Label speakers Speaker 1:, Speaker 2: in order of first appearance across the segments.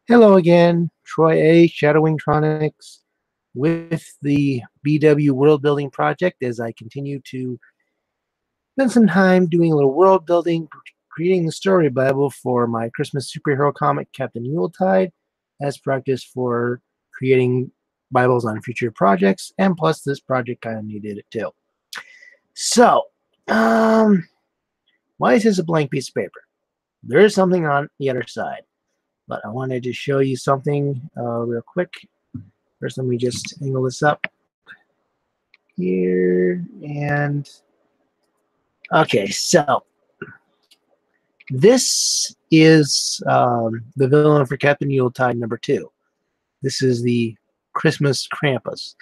Speaker 1: Hello again, Troy A. Shadowingtronics with the BW World Building project as I continue to spend some time doing a little world building, creating the story Bible for my Christmas superhero comic, Captain Yuletide, as practice for creating Bibles on future projects, and plus this project kind of needed it too. So, why is this a blank piece of paper? There is something on the other side. But I wanted to show you something real quick. First, let me just angle this up here. And okay, so this is the villain for Captain Yuletide #2. This is the Christmas Krampus,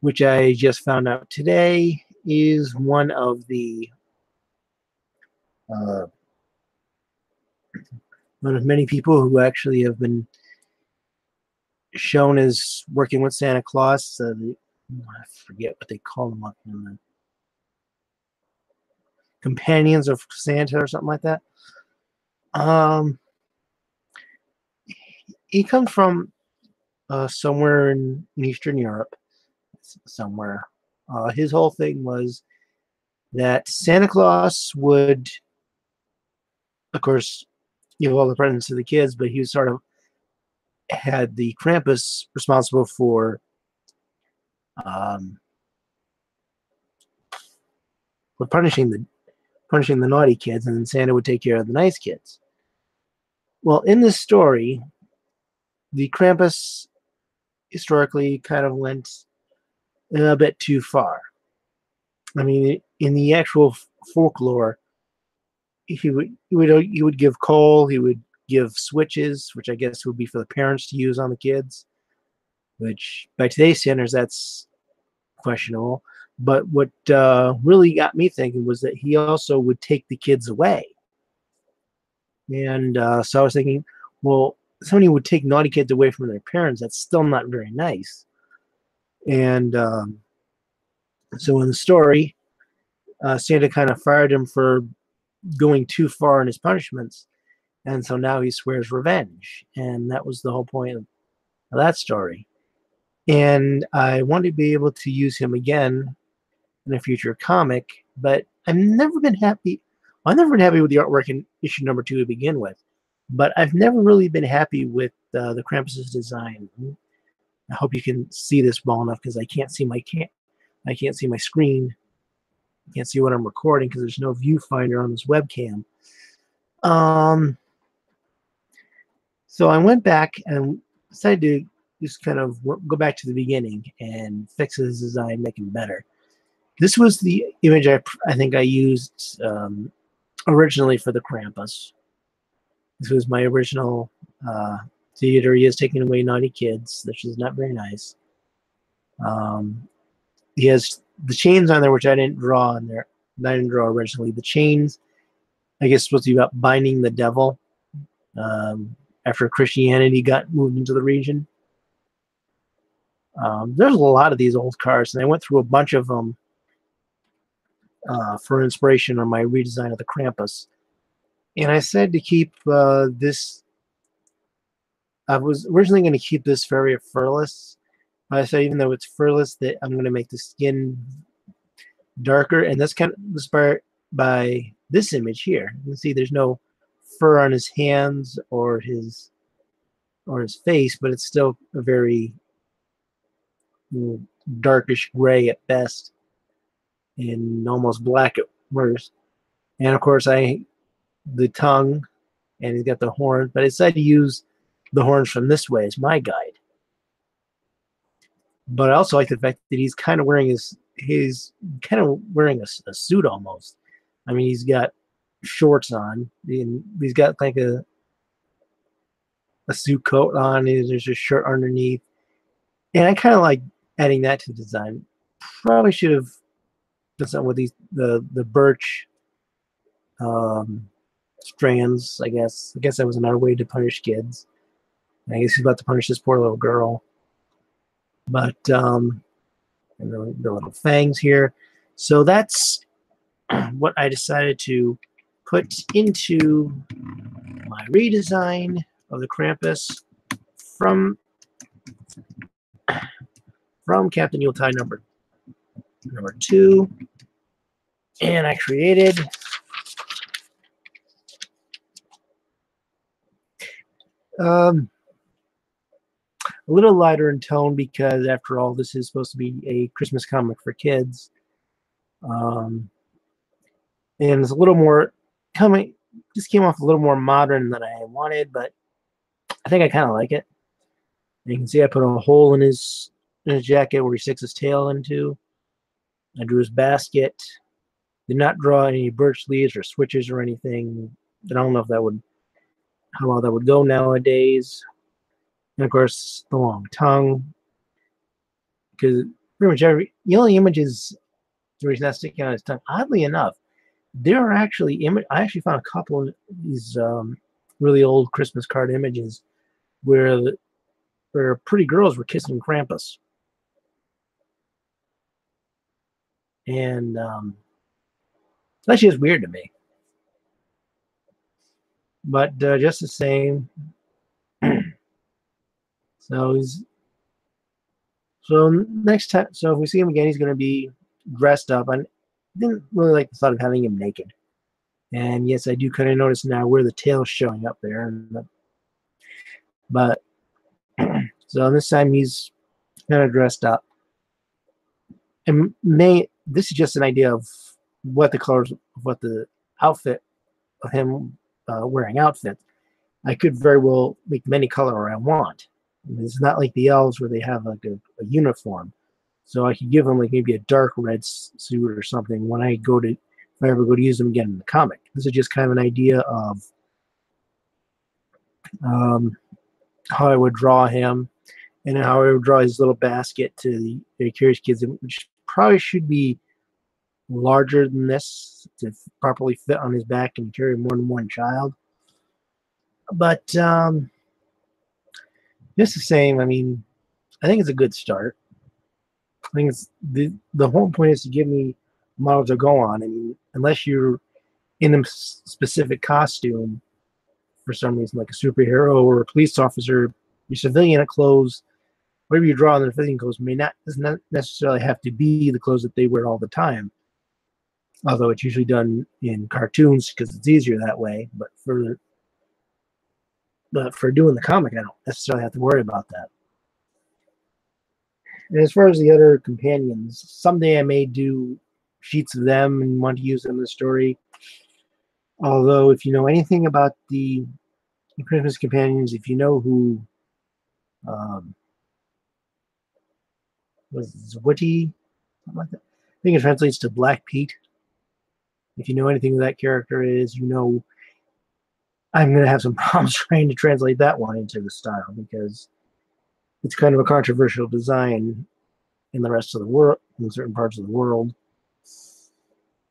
Speaker 1: which I just found out today is one of many people who actually have been shown as working with Santa Claus. I forget what they call them up in the Companions of Santa or something like that. He comes from somewhere in Eastern Europe, somewhere. His whole thing was that Santa Claus would, of course, give all the presents to the kids, but he was sort of had the Krampus responsible for punishing the naughty kids, and then Santa would take care of the nice kids. Well, in this story, the Krampus historically kind of went a bit too far. I mean, in the actual folklore, he would give coal, he would give switches, which I guess would be for the parents to use on the kids, which by today's standards that's questionable. But what really got me thinking was that he also would take the kids away. And so I was thinking, well, somebody would take naughty kids away from their parents. That's still not very nice. And so in the story, Santa kind of fired him for going too far in his punishments. And so now he swears revenge. And that was the whole point of that story. And I wanted to be able to use him again in a future comic, but I've never been happy. I've never been happy with the artwork in issue #2 to begin with, but I've never really been happy with the Krampus's design. I hope you can see this well enough because I can't see my screen. I can't see what I'm recording because there's no viewfinder on this webcam. So I went back and decided to just kind of go back to the beginning and fix his design, make him better. This was the image I think I used originally for the Krampus. This was my original theater. He is taking away naughty kids, which is not very nice. He has the chains on there, which I didn't draw in there. I didn't draw originally. The chains, I guess, supposed to be about binding the devil after Christianity got moved into the region. There's a lot of these old cars, and I went through a bunch of them for inspiration on my redesign of the Krampus. And I said to keep this. I was originally going to keep this very furless. I said even though it's furless, that I'm going to make the skin darker, and that's kind of inspired by this image here. You can see there's no fur on his hands or his face, but it's still a very darkish gray at best and almost black at worst. And of course the tongue, and he's got the horn, but I decided to use the horns from This Way as my guide. But I also like the fact that he's kind of wearing he's kind of wearing a suit almost. I mean, he's got shorts on, and he's got like a suit coat on, and there's a shirt underneath. And I kind of like adding that to the design. Probably should have done something with the birch strands, I guess. I guess that was another way to punish kids. I guess he's about to punish this poor little girl. But and the little fangs here. So that's what I decided to put into my redesign of the Krampus. from Captain Yuletide number 2, and I created a little lighter in tone, because after all, this is supposed to be a Christmas comic for kids, and it's a little more just came off a little more modern than I wanted, but I think I kind of like it. You can see I put a hole in his jacket where he sticks his tail into. I drew his basket. Did not draw any birch leaves or switches or anything. I don't know if how well that would go nowadays. And of course, the long tongue, because pretty much the only images where he's not sticking out his tongue. Oddly enough, there are actually I actually found a couple of these really old Christmas card images where pretty girls were kissing Krampus, and that's just weird to me. But just the same. So next time, so if we see him again, he's going to be dressed up. I didn't really like the thought of having him naked. And yes, I do kind of notice now where the tail's showing up there. But so this time he's kind of dressed up. And this is just an idea of what the colors, what the outfit of him wearing outfit. I could very well make them any color I want. It's not like the elves where they have like a uniform. So I could give them like maybe a dark red suit or something when if I ever go to use them again in the comic. This is just kind of an idea of how I would draw him, and how I would draw his little basket to the Curious Kids, which probably should be larger than this to properly fit on his back and carry more than one child. But just the same, I mean, I think it's a good start. I think it's the whole point is to give me models to go on. I mean, unless you're in a specific costume for some reason, like a superhero or a police officer, your civilian clothes, whatever you draw in the civilian clothes does not necessarily have to be the clothes that they wear all the time. Although it's usually done in cartoons because it's easier that way. But for doing the comic, I don't necessarily have to worry about that. And as far as the other companions, someday I may do sheets of them and want to use them in the story. Although, if you know anything about the Christmas companions, if you know who was Zwitty, something like that. I think it translates to Black Pete. If you know anything who that character is, you know I'm going to have some problems trying to translate that one into the style, because it's kind of a controversial design in the rest of the world, in certain parts of the world.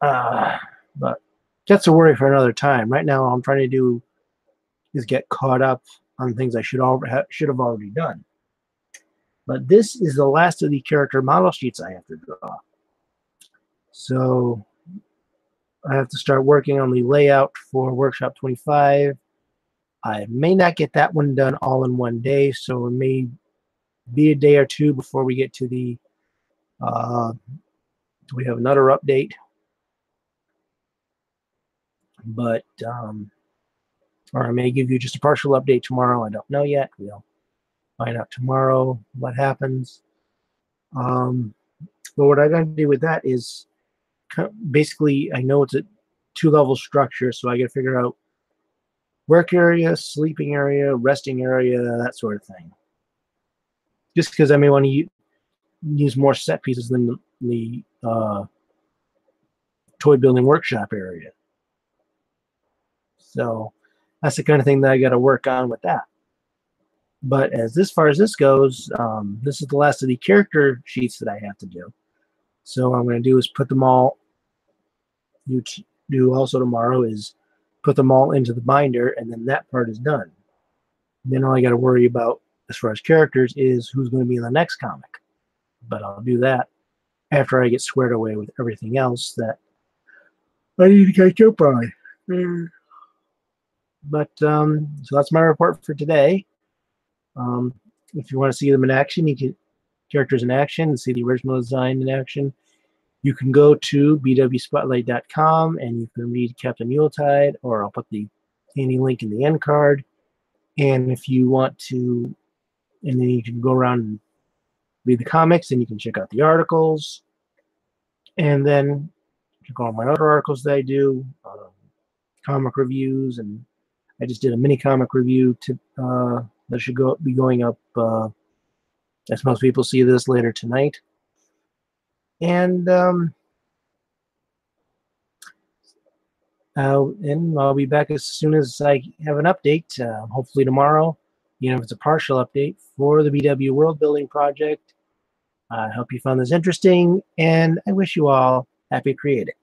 Speaker 1: But that's a worry for another time. Right now, all I'm trying to do is get caught up on things I should have already done. But this is the last of the character model sheets I have to draw. So I have to start working on the layout for Workshop 25. I may not get that one done all in one day, so it may be a day or two before we get to the we have another update. But or I may give you just a partial update tomorrow. I don't know yet. We'll find out tomorrow what happens. But what I'm going to do with that is basically, I know it's a 2-level structure, so I got to figure out work area, sleeping area, resting area, that sort of thing. Just because I may want to use more set pieces than the toy building workshop area. So that's the kind of thing that I got to work on with that. But as far as this goes, this is the last of the character sheets that I have to do. So what I'm going to do is put them all, do also tomorrow is put them all into the binder, and then that part is done. And then all I got to worry about as far as characters is who's going to be in the next comic. But I'll do that after I get squared away with everything else that I need to catch up on. But so that's my report for today. If you want to see them in action, you can characters in action and see the original design in action. You can go to bwspotlight.com and you can read Captain Yuletide, or I'll put the handy link in the end card. And if you want to, and then you can go around and read the comics, and you can check out the articles. And then check all my other articles that I do, comic reviews, and I just did a mini comic review that should be going up, as most people see this, later tonight. And I'll be back as soon as I have an update, hopefully tomorrow, if it's a partial update for the BW World Building project. I hope you found this interesting, and I wish you all happy creating.